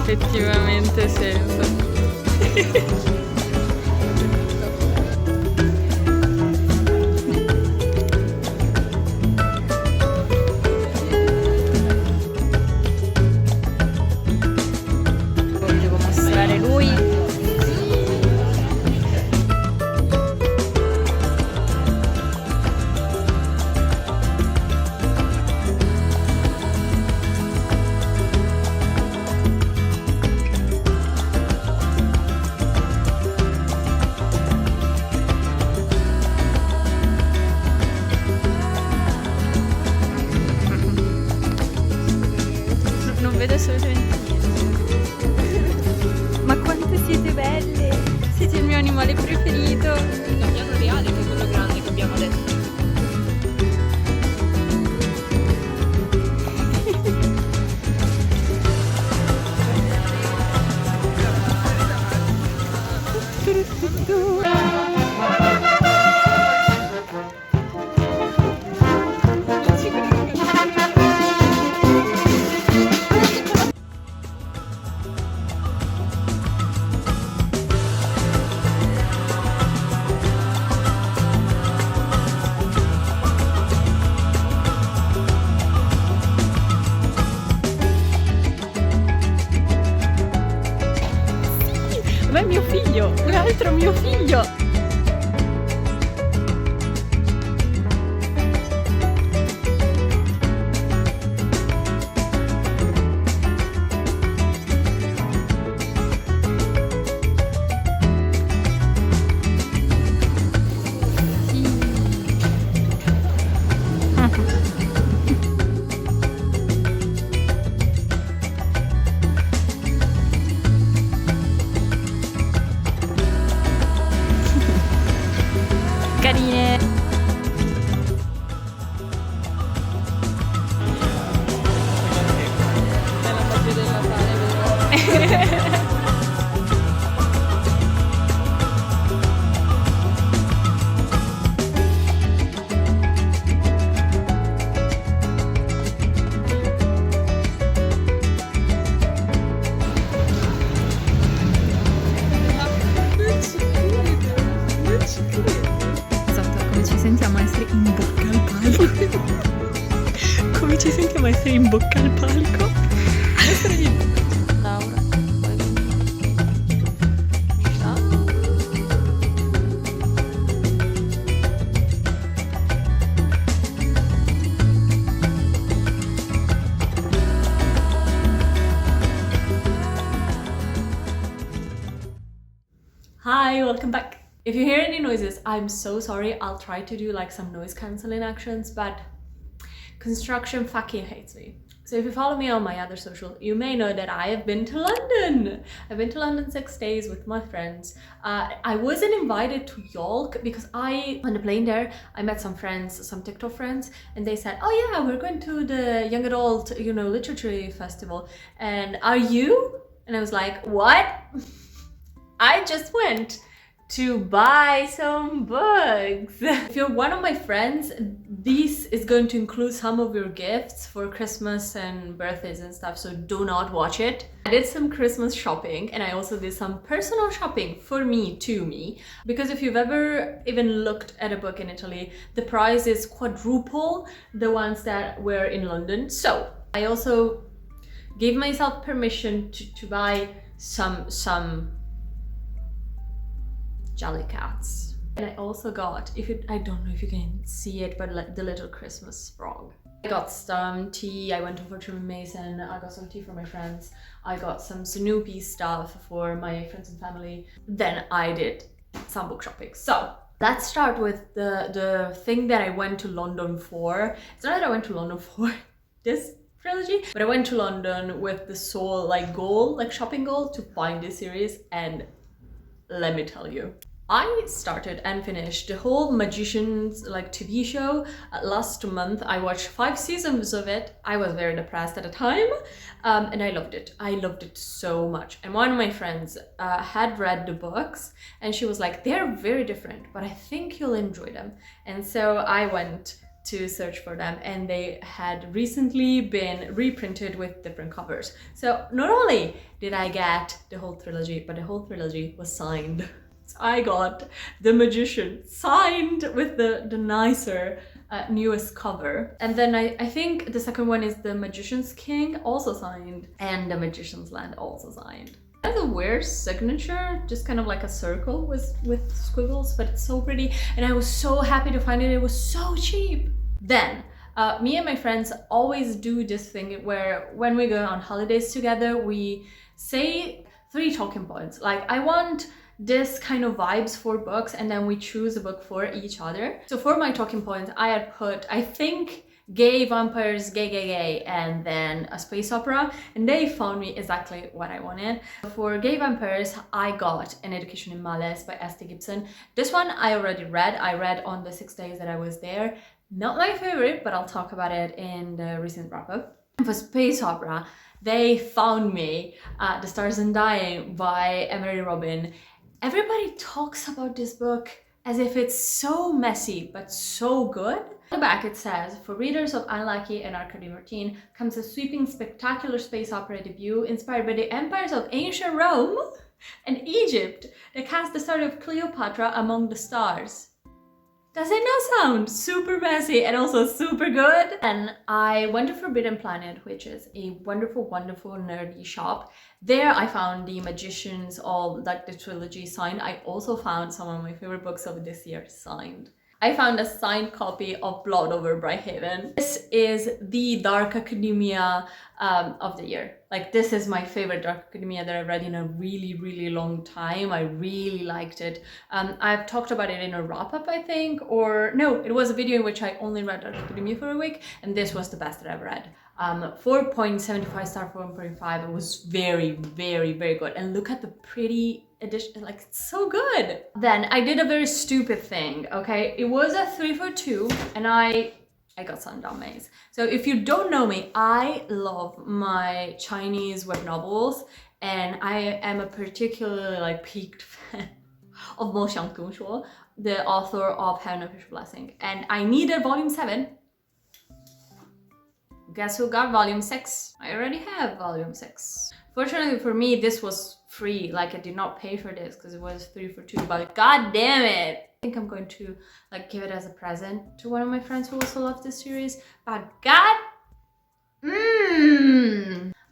effettivamente senso. Devo mostrare lui. Non vedo assolutamente niente. Ma quante siete belle! Siete il mio animale preferito! Il gabbiano reale che è quello grande che abbiamo adesso. Ma è mio figlio! Un altro mio figlio! Carine! È la magia del Natale, vero? Esatto, come ci sentiamo a essere in bocca al palco? Come ci sentiamo a essere in bocca al palco? Laura. Hi, welcome back. If you hear any noises, I'm so sorry. I'll try to do like some noise cancelling actions, but construction fucking hates me. So if you follow me on my other social, you may know that I have been to London. I've been to London 6 days with my friends. I wasn't invited to York because on the plane there, I met some friends, some TikTok friends, and they said, oh yeah, we're going to the young adult, literature festival. And are you? And I was like, what? I just went to buy some books. If you're one of my friends, this is going to include some of your gifts for Christmas and birthdays and stuff, so do not watch it. I did some Christmas shopping and I also did some personal shopping for me, to me, because if you've ever even looked at a book in Italy, the price is quadruple the ones that were in London. So I also gave myself permission to buy some jelly cats. And I also got, I don't know if you can see it, but like the little Christmas frog. I got some tea, I went over to Mason, I got some tea for my friends, I got some Snoopy stuff for my friends and family. Then I did some book shopping. So let's start with the thing that I went to London for. It's not that I went to London for this trilogy, but I went to London with the sole goal, shopping goal, to find this series, and let me tell you, I started and finished the whole Magicians TV show last month. I watched 5 seasons of it. I was very depressed at the time, and I loved it. I loved it so much. And one of my friends had read the books, and she was like, they're very different, but I think you'll enjoy them. And so I went to search for them, and they had recently been reprinted with different covers. So not only did I get the whole trilogy, but the whole trilogy was signed. So I got The Magician signed with the nicer newest cover. And then I think the second one is The Magician's King, also signed, and The Magician's Land, also signed. It has a weird signature, just kind of like a circle with squiggles, but it's so pretty, and I was so happy to find it. It was so cheap. Then me and my friends always do this thing where when we go on holidays together, we say 3 talking points. Like, I want this kind of vibes for books, and then we choose a book for each other. So for my talking points, I had put, I think, gay vampires, gay, and then a space opera, and they found me exactly what I wanted. For gay vampires, I got An Education in Malice by S.T. Gibson. This one I already read. I read on the 6 days that I was there. Not my favorite, but I'll talk about it in the recent wrap-up. For space opera, they found me The Stars Undying by Emery Robin. Everybody talks about this book as if it's so messy, but so good. On the back it says, for readers of Unlucky and Arcady Martin comes a sweeping, spectacular space opera debut inspired by the empires of ancient Rome and Egypt that cast the story of Cleopatra among the stars. Does it not sound super messy and also super good? And I went to Forbidden Planet, which is a wonderful, wonderful nerdy shop. There I found the Magicians of like the trilogy signed. I also found some of my favorite books of this year signed. I found a signed copy of Blood over Brighthaven. This is the Dark Academia of the year. Like, this is my favorite Dark Academia that I've read in a really, really long time. I really liked it. I've talked about it in a wrap-up, I think, or no, it was a video in which I only read Dark Academia for a week, and this was the best that I've read. 4.75 star, 4.5. It was very, very, very good. And look at the pretty edition, like, it's so good. Then I did a very stupid thing, okay? It was a 3 for 2, and I got some dummies. So if you don't know me, I love my Chinese web novels, and I am a particularly like peaked fan of Mo Xiangtu, the author of Heaven and Fish Blessing, and I needed volume 7. Guess who got volume 6? I already have volume 6. Fortunately for me, this was free. Like, I did not pay for this because it was 3 for 2, but god damn it! I think I'm going to like give it as a present to one of my friends who also loves this series. But god,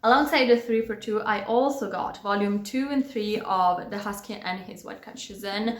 alongside the 3 for 2, I also got volume 2 and 3 of The Husky and His White Cat Shizun.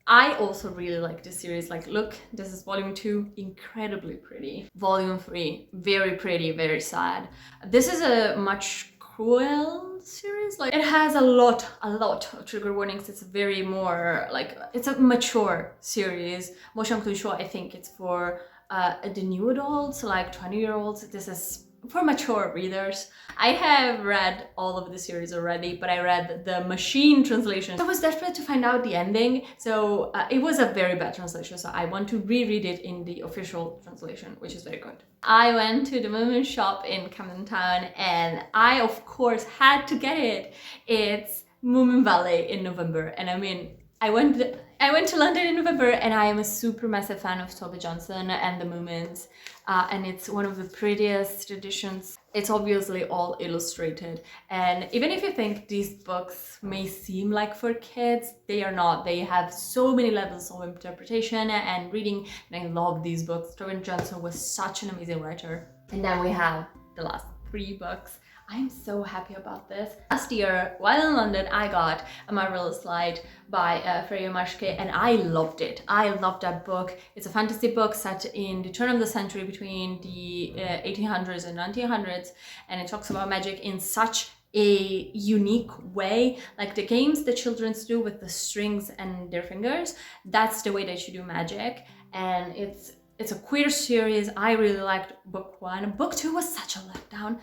I also really like this series. Like, look, this is volume 2, incredibly pretty. Volume 3, very pretty, very sad. This is a much cruel series. Like, it has a lot of trigger warnings. It's very more like, it's a mature series. Mo Xiangtu Shuo, I think it's for the new adults, like 20-year-olds. This is for mature readers. I have read all of the series already, but I read the machine translation. I was desperate to find out the ending, so it was a very bad translation, so I want to reread it in the official translation, which is very good. I went to the Moomin shop in Camden Town, and I of course had to get it. It's Moomin Valley in November, and I mean, I went to London in November, and I am a super massive fan of Tove Johnson and the Moomins, and it's one of the prettiest editions. It's obviously all illustrated, and even if you think these books may seem like for kids, they are not. They have so many levels of interpretation and reading, and I love these books. Tove Johnson was such an amazing writer. And then we have the last 3 books. I'm so happy about this. Last year, while in London, I got A Marvelous Light by Freya Marshke, and I loved it. I loved that book. It's a fantasy book set in the turn of the century between the 1800s and 1900s, and it talks about magic in such a unique way. Like, the games the children do with the strings and their fingers, that's the way that you do magic. And it's a queer series. I really liked book 1. Book 2 was such a letdown.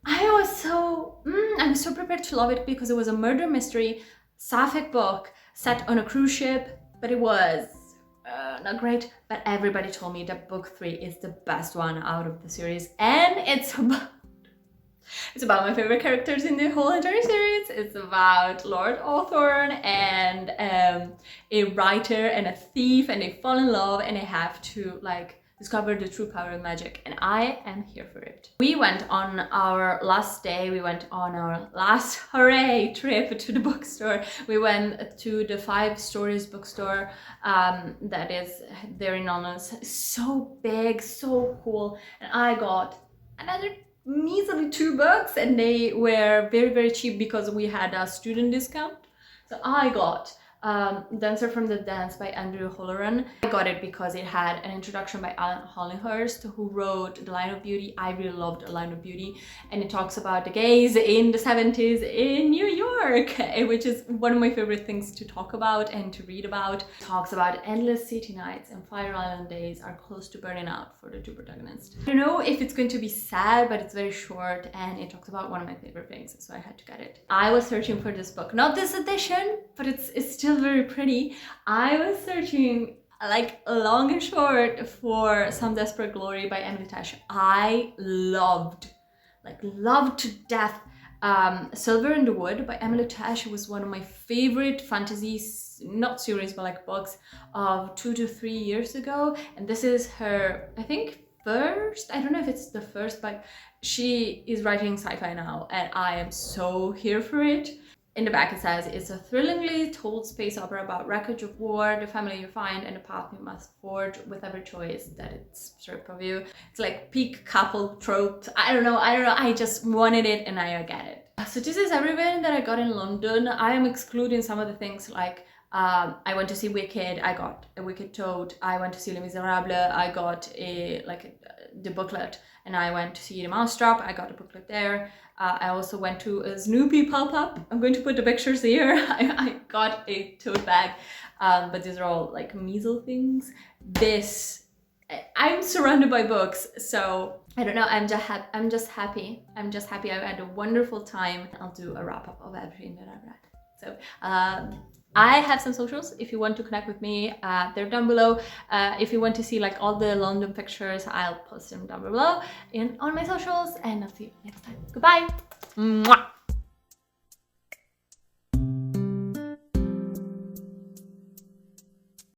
I was so prepared to love it because it was a murder mystery sapphic book set on a cruise ship, but it was not great. But everybody told me that book 3 is the best one out of the series, and it's about my favorite characters in the whole entire series. It's about Lord Hawthorne and a writer and a thief, and they fall in love, and they have to like discover the true power of magic, and I am here for it. We went on our last day, we went on our last hooray trip to the bookstore. We went to the 5 Stories bookstore that is there in London. So big, so cool, and I got another measly 2 books, and they were very, very cheap because we had a student discount. So I got Dancer from the Dance by Andrew Holleran. I got it because it had an introduction by Alan Hollinghurst, who wrote The Line of Beauty. I really loved The Line of Beauty, and it talks about the gays in the 70s in New York, which is one of my favorite things to talk about and to read about. It talks about endless city nights and Fire Island days are close to burning out for the 2 protagonists. I don't know if it's going to be sad, but it's very short, and it talks about one of my favorite things, so I had to get it. I was searching for this book, not this edition, but it's still very pretty. I was searching like long and short for Some Desperate Glory by Emily Tash. I loved to death Silver in the Wood by Emily Tash. Was one of my favorite fantasies, not series, but like books of 2 to 3 years ago, and this is her, I think, first, I don't know if it's the first, but she is writing sci-fi now, and I am so here for it. In the back it says, it's a thrillingly told space opera about wreckage of war, the family you find, and the path you must forge with every choice that it's stripped of you. It's like peak couple trope. I don't know, I just wanted it and I get it. So this is everything that I got in London. I am excluding some of the things like I went to see Wicked, I got a Wicked tote. I went to see Les Miserables, I got the booklet, and I went to see The Mousetrap, I got a booklet there. I also went to a Snoopy pop-up. I'm going to put the pictures here. I got a tote bag, but these are all like measle things. I'm surrounded by books, so I don't know, I'm just happy. I had a wonderful time. I'll do a wrap-up of everything that I've read. So I have some socials. If you want to connect with me, they're down below. If you want to see like all the London pictures, I'll post them down below on my socials, and I'll see you next time. Goodbye. Mwah.